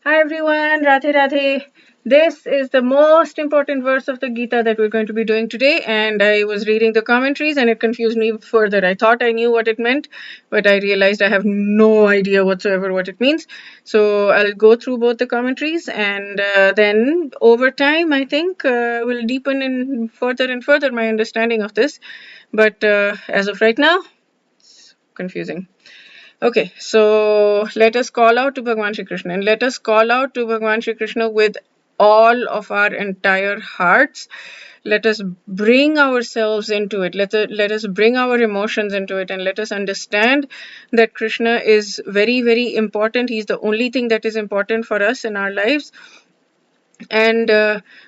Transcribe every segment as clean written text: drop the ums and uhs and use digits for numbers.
Hi everyone, Radhe Radhe. This is the most important verse of the Gita that we're going to be doing today, and I was reading the commentaries and it confused me further. I thought I knew what it meant, but I realized I have no idea whatsoever what it means. So I'll go through both the commentaries, and then over time, I think will deepen in further and further my understanding of this. But as of right now, it's confusing. Okay, so let us call out to Bhagwan Shri Krishna, and let us call out to Bhagwan Shri Krishna with all of our entire hearts. Let us bring ourselves into it. Let us bring our emotions into it, and let us understand that Krishna is very, very important. He's the only thing that is important for us in our lives. And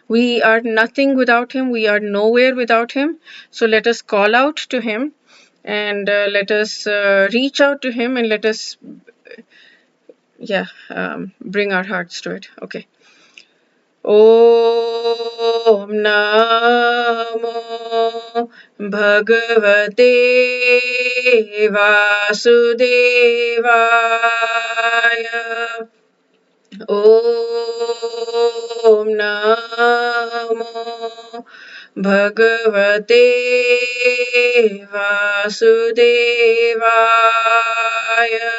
we are nothing without him. We are nowhere without him. So let us call out to him, and let us reach out to him, and let us bring our hearts to it. Okay. Om Namo Bhagavate Vasudevaya. Om Namo Bhagavate Vasudevaya.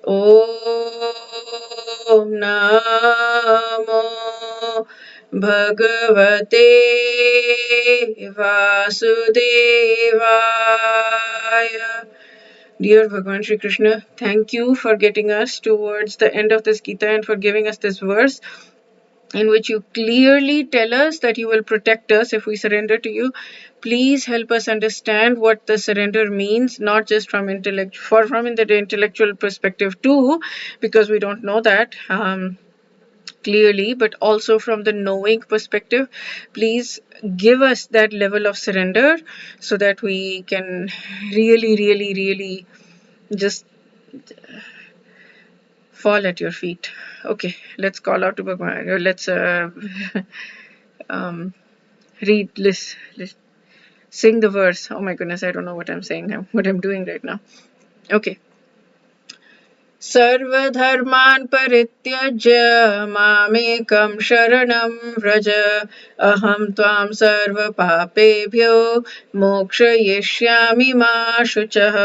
Om Namo Bhagavate Vasudevaya. Dear Bhagwan Shri Krishna, thank you for getting us towards the end of this Gita and for giving us this verse in which you clearly tell us that you will protect us if we surrender to you. Please help us understand what the surrender means, not just from the intellectual perspective too, because we don't know that clearly, but also from the knowing perspective. Please give us that level of surrender so that we can really, really, really just fall at your feet. Okay, let's call out to Bhagwan. Let's let's sing the verse. Oh my goodness, I don't know what I'm saying now, what I'm doing right now. Okay. सर्वधर्मान् परित्यज्य मामेकं शरणं व्रज अहं त्वां सर्वपापेभ्यो मोक्षयिष्यामि मा शुचः.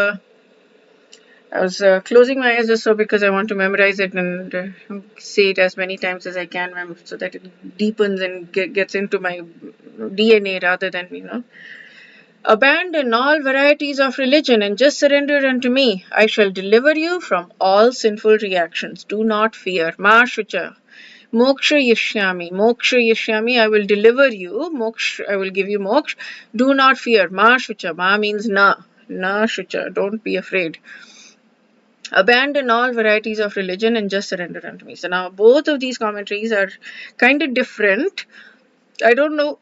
I was closing my eyes just so because I want to memorize it and say it as many times as I can, so that it deepens and gets into my DNA rather than. Abandon all varieties of religion and just surrender unto me. I shall deliver you from all sinful reactions. Do not fear. Ma shucha. Moksha yishyami. Moksha yishyami. I will deliver you. Moksha. I will give you moksha. Do not fear. Ma shucha. Ma means na. Na shucha. Don't be afraid. Abandon all varieties of religion and just surrender unto me. So now both of these commentaries are kind of different. I don't know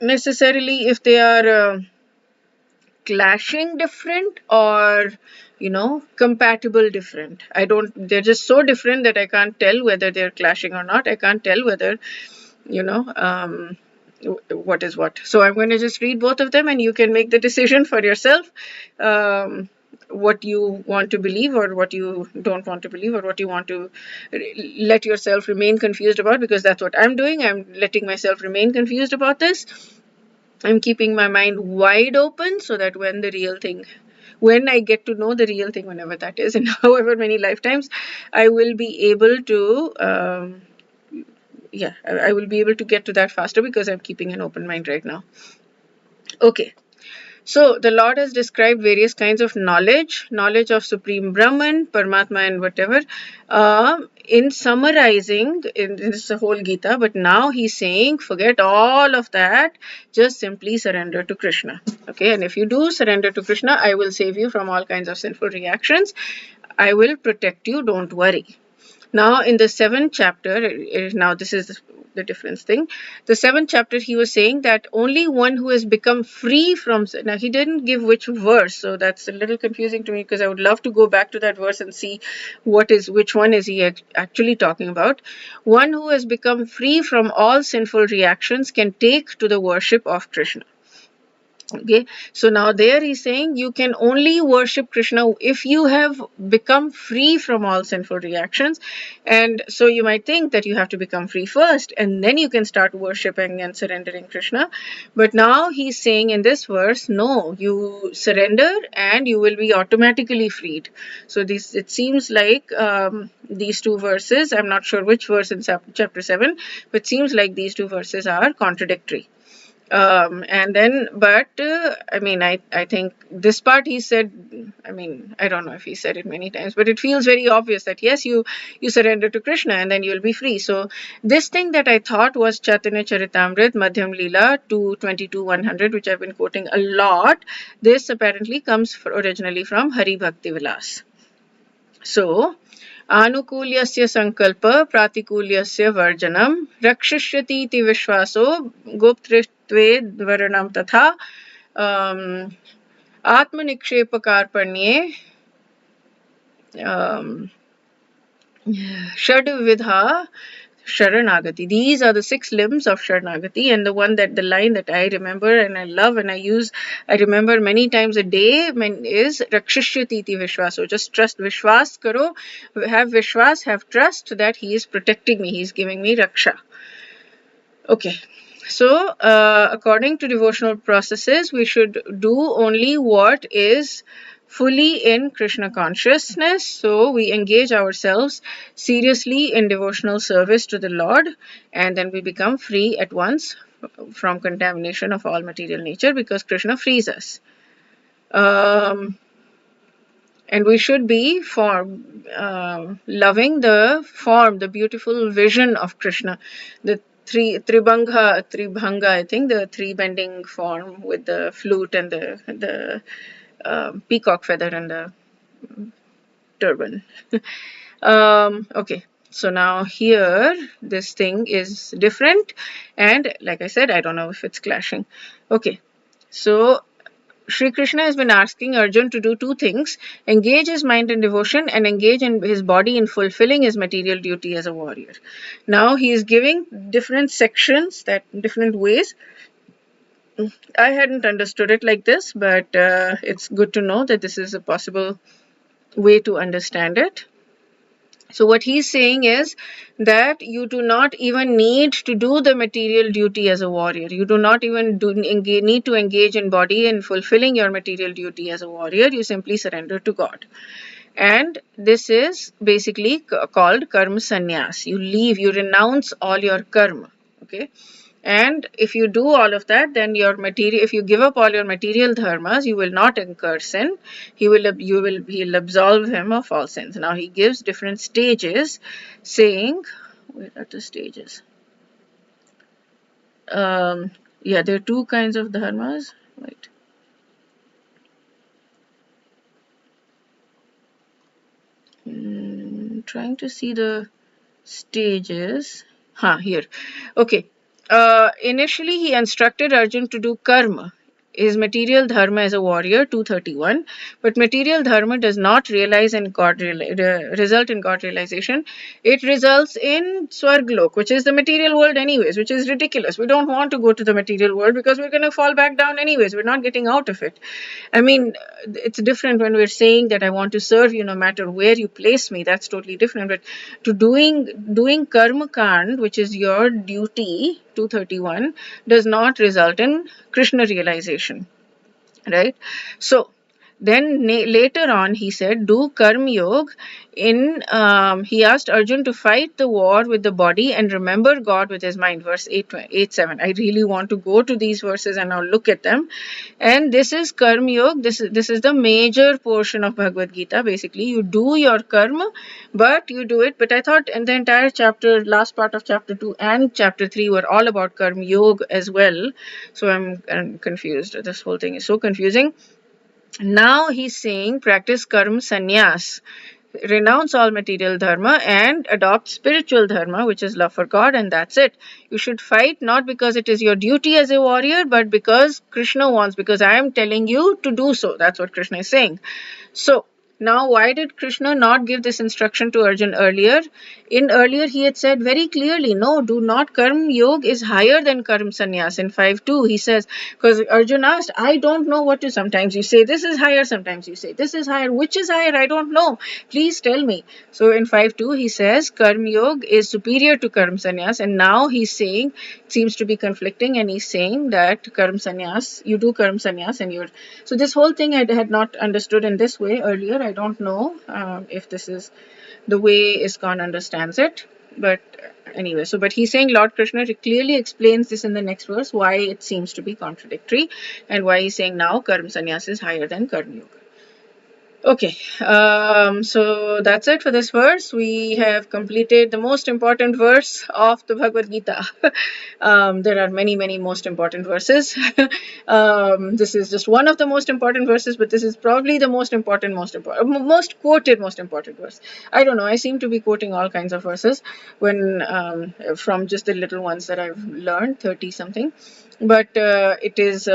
necessarily if they are clashing different or compatible different. They're just so different that I can't tell whether they're clashing or not. I can't tell whether what is what. So I'm going to just read both of them and you can make the decision for yourself, what you want to believe or what you don't want to believe, or what you want to let yourself remain confused about, because that's what I'm doing. I'm letting myself remain confused about this. I'm keeping my mind wide open so that when I get to know the real thing, whenever that is, in however many lifetimes, I will be able to, I will be able to get to that faster because I'm keeping an open mind right now. Okay. So the Lord has described various kinds of knowledge of Supreme Brahman, Paramatma, and whatever, in summarizing in this whole Gita. But now he's saying, forget all of that, just simply surrender to Krishna. Okay, and if you do surrender to Krishna, I will save you from all kinds of sinful reactions. I will protect you, don't worry. Now in the 7th chapter, now this is the difference thing. The 7th chapter, he was saying that only one who has become free from sin. Now he didn't give which verse, so that's a little confusing to me, because I would love to go back to that verse and see which one is he actually talking about. One who has become free from all sinful reactions can take to the worship of Krishna. Okay, so now there he's saying you can only worship Krishna if you have become free from all sinful reactions. And so you might think that you have to become free first and then you can start worshipping and surrendering Krishna. But now he's saying in this verse, no, you surrender and you will be automatically freed. So this, it seems like these two verses, I'm not sure which verse in chapter 7, but it seems like these two verses are contradictory. And then, but I mean, I think this part he said, I mean, I don't know if he said it many times, but it feels very obvious that yes, you surrender to Krishna and then you'll be free. So this thing that I thought was Chaitanya Charitamrit Madhyam Leela 222-100, which I've been quoting a lot, this apparently comes originally from Hari Bhakti Vilas. So आनुकूल्यस्य संकल्प प्रातिकूल्यस्य वर्जनम रक्षिष्यतीति विश्वासो गोप्तृत्वे वर्णम तथा आत्मनिक्षेपकार्पण्ये षड्विधा Sharanagati. These are the 6 limbs of Sharanagati, and the line that I remember and I love and I remember many times a day is Rakshishyatiti Vishwaso. Just trust, Vishwas karo, have Vishwas, have trust that he is protecting me, he is giving me Raksha. Okay. So, according to devotional processes, we should do only what is fully in Krishna consciousness. So we engage ourselves seriously in devotional service to the Lord, and then we become free at once from contamination of all material nature because Krishna frees us. And we should be loving the form, the beautiful vision of Krishna, the Tribhanga, I think, the 3 bending form with the flute and the peacock feather and the turban. Okay, so now here this thing is different, and like I said, I don't know if it's clashing. Okay, so Sri Krishna has been asking Arjun to do 2 things: engage his mind in devotion and engage in his body in fulfilling his material duty as a warrior. Now he is giving different sections, that different ways. I hadn't understood it like this, but it's good to know that this is a possible way to understand it. So what he's saying is that you do not even need to do the material duty as a warrior. You do not even need to engage in body in fulfilling your material duty as a warrior. You simply surrender to God. And this is basically called karma sannyas. You leave, you renounce all your karma. Okay. And if you do all of that, then if you give up all your material dharmas, you will not incur sin. He'll absolve him of all sins. Now he gives different stages, saying, where are the stages? Yeah, there are 2 kinds of dharmas. Right. Trying to see the stages. Here. Okay. Initially, he instructed Arjun to do karma, his material dharma as a warrior, 231. But material dharma does not result in God realization. It results in Swarglok, which is the material world anyways, which is ridiculous. We don't want to go to the material world because we're going to fall back down anyways. We're not getting out of it. I mean, it's different when we're saying that I want to serve you no matter where you place me. That's totally different. But to doing karma kand, which is your duty, 231, does not result in Krishna realization, right? So then later on he said, do karma yoga. He asked Arjun to fight the war with the body and remember God with his mind, verse 8:7. I really want to go to these verses and now look at them. And this is karma yoga. This is the major portion of Bhagavad Gita. Basically, you do your karma, but you do it. But I thought in the entire chapter, last part of chapter 2 and chapter 3 were all about karma yoga as well. So I'm confused. This whole thing is so confusing. Now he's saying practice karma sannyas, renounce all material dharma and adopt spiritual dharma, which is love for God, and that's it. You should fight not because it is your duty as a warrior, but because Krishna wants, because I am telling you to do so. That's what Krishna is saying. So Now, why did Krishna not give this instruction to Arjun earlier? In earlier, he had said very clearly, no, do not. Karm Yoga is higher than Karm Sannyas. In 5.2, he says, because Arjun asked, I don't know what to. Sometimes you say this is higher, sometimes you say this is higher. Which is higher? I don't know. Please tell me. So in 5.2, he says Karm Yoga is superior to Karm Sannyas. And now he's saying, it seems to be conflicting, and he's saying that Karm Sannyas, you do Karm Sannyas and you're. So this whole thing I had not understood in this way earlier. I don't know if this is the way ISKCON understands it. But anyway, but he's saying Lord Krishna clearly explains this in the next verse, why it seems to be contradictory, and why he's saying now Karma Sannyas is higher than Karma Yoga. Okay, so that's it for this verse. We have completed the most important verse of the Bhagavad Gita. There are many, many most important verses. This is just one of the most important verses, but this is probably the most quoted, most important verse. I don't know. I seem to be quoting all kinds of verses when from just the little ones that I've learned, 30 something. But it is.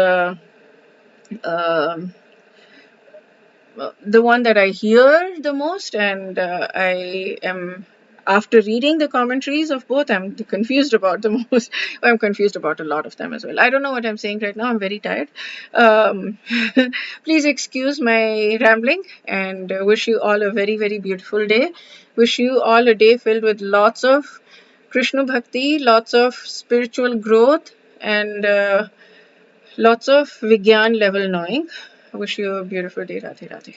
The one that I hear the most, and I am, after reading the commentaries of both, I'm confused about the most. I'm confused about a lot of them as well. I don't know what I'm saying right now. I'm very tired. Please excuse my rambling, and wish you all a very, very beautiful day. Wish you all a day filled with lots of Krishna Bhakti, lots of spiritual growth, and lots of Vigyan level knowing. I wish you a beautiful day. Radhe Radhe.